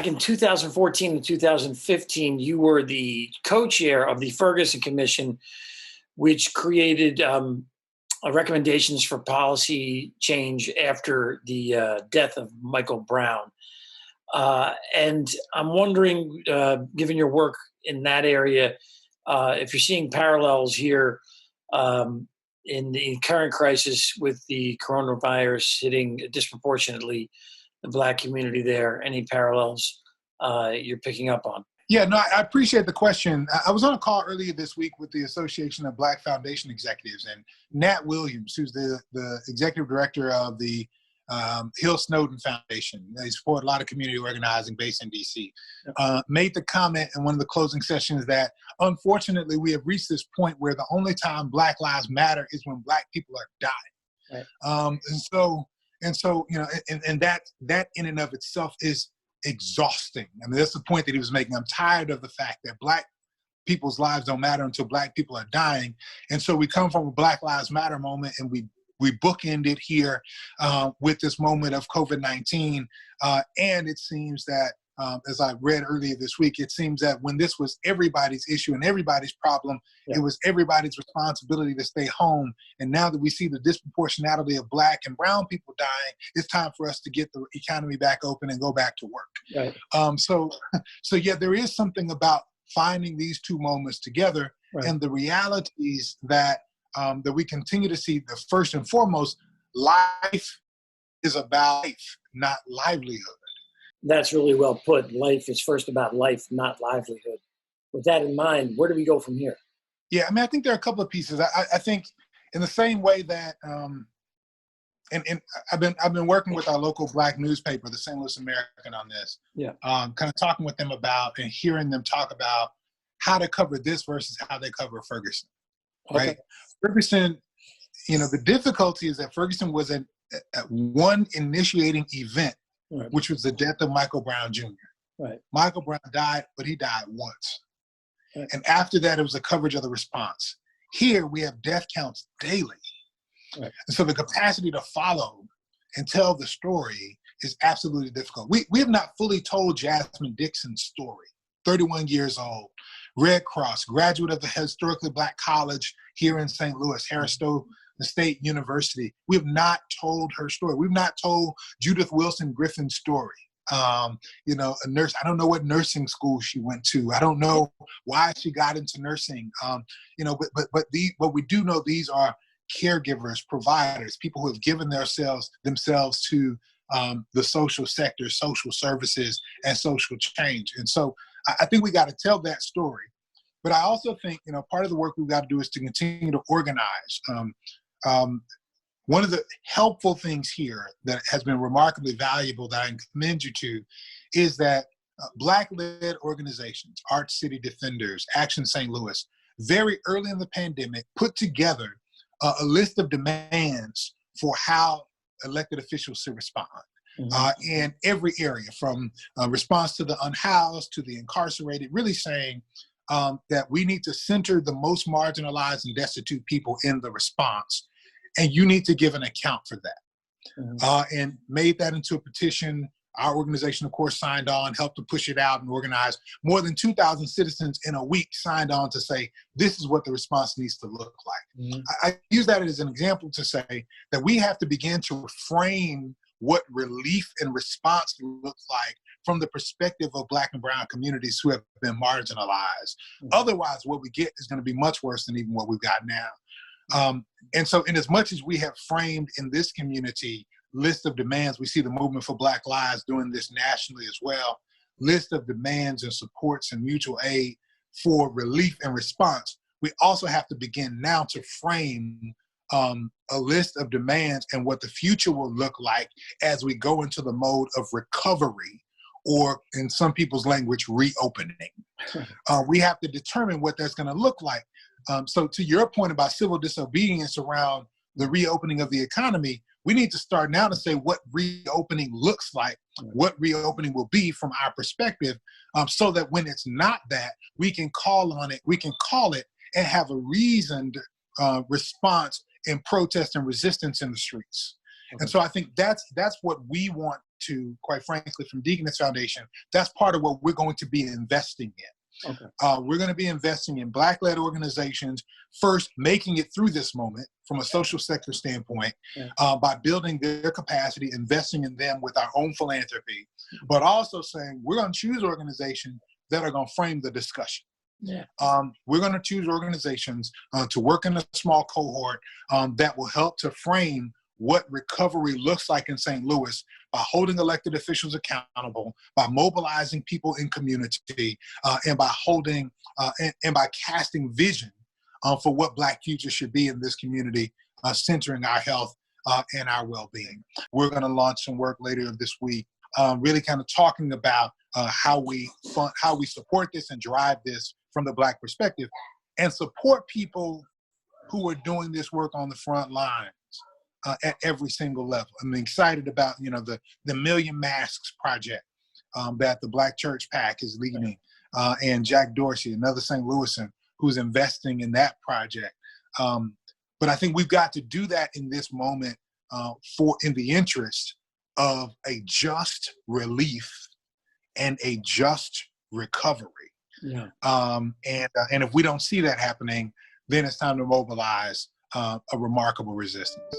back in 2014 and 2015, you were the co-chair of the Ferguson Commission, which created recommendations for policy change after the death of Michael Brown. And I'm wondering, given your work in that area, if you're seeing parallels here in the current crisis with the coronavirus hitting disproportionately the Black community there, any parallels you're picking up on? Yeah, no, I appreciate the question. I was on a call earlier this week with the Association of Black Foundation Executives, and Nat Williams, who's the executive director of the Hill Snowden Foundation. They support a lot of community organizing based in DC. Made the comment in one of the closing sessions that unfortunately we have reached this point where the only time Black lives matter is when Black people are dying. Right. And so, you know, and that in and of itself is exhausting. I mean, that's the point that he was making. I'm tired of the fact that Black people's lives don't matter until Black people are dying. And so we come from a Black Lives Matter moment, and we bookend it here with this moment of COVID-19. And it seems that, as I read earlier this week, it seems that when this was everybody's issue and everybody's problem, it was everybody's responsibility to stay home. And now that we see the disproportionality of Black and brown people dying, it's time for us to get the economy back open and go back to work. Right. So yeah, there is something about finding these two moments together, right, and the realities that that we continue to see. The first and foremost, life is about life, not livelihood. That's really well put. Life is first about life, not livelihood. With that in mind, where do we go from here? Yeah, I mean, I think there are a couple of pieces. I think in the same way that, and I've been working with our local Black newspaper, the St. Louis American, on this. Yeah. Kind of talking with them about and hearing them talk about how to cover this versus how they cover Ferguson. Okay. Right. Ferguson, you know, the difficulty is that Ferguson was at one initiating event, right, which was the death of Michael Brown Jr. Right. Michael Brown died, but he died once. Right. And after that, it was a coverage of the response. Here, we have death counts daily. Right. And so the capacity to follow and tell the story is absolutely difficult. We have not fully told Jasmine Dixon's story. 31 years old, Red Cross, graduate of the historically Black college here in St. Louis, Harris Stowe State University. We have not told her story. We've not told Judith Wilson Griffin's story. You know, a nurse, I don't know what nursing school she went to. I don't know why she got into nursing. You know, but we do know these are caregivers, providers, people who have given themselves to the social sector, social services, and social change. And so I think we got to tell that story. But I also think, you know, part of the work we've got to do is to continue to organize. One of the helpful things here that has been remarkably valuable that I commend you to is that Black-led organizations, Arts City Defenders, Action St. Louis, very early in the pandemic, put together a list of demands for how elected officials should respond. In every area, from response to the unhoused to the incarcerated, really saying that we need to center the most marginalized and destitute people in the response, and you need to give an account for that. And made that into a petition. Our organization, of course, signed on, helped to push it out and organize. More than 2,000 citizens in a week signed on to say, this is what the response needs to look like. I use that as an example to say that we have to begin to reframe what relief and response looks like from the perspective of Black and brown communities who have been marginalized. Otherwise, what we get is going to be much worse than even what we've got now. And so in as much as we have framed in this community list of demands, we see the Movement for Black Lives doing this nationally as well, list of demands and supports and mutual aid for relief and response. We also have to begin now to frame a list of demands and what the future will look like as we go into the mode of recovery, or in some people's language, reopening. We have to determine what that's going to look like. So to your point about civil disobedience around the reopening of the economy, we need to start now to say what reopening looks like, what reopening will be from our perspective, so that when it's not that, we can call on it, we can call it, and have a reasoned response in protest and resistance in the streets. And so I think that's what we want to, quite frankly, from Deaconess Foundation, that's part of what we're going to be investing in. Okay. We're going to be investing in Black-led organizations, first making it through this moment from a social sector standpoint, by building their capacity, investing in them with our own philanthropy, but also saying we're going to choose organizations that are going to frame the discussion. Yeah. We're going to choose organizations to work in a small cohort that will help to frame what recovery looks like in St. Louis by holding elected officials accountable, by mobilizing people in community, and by holding and by casting vision for what Black future should be in this community, centering our health and our well-being. We're going to launch some work later this week, really kind of talking about how we support this and drive this from the Black perspective, and support people who are doing this work on the front lines at every single level. I'm excited about the Million Masks project that the Black Church PAC is leading, and Jack Dorsey, another St. Louisan, who's investing in that project. But I think we've got to do that in this moment in the interest of a just relief and a just recovery. Yeah. And if we don't see that happening, then it's time to mobilize a remarkable resistance.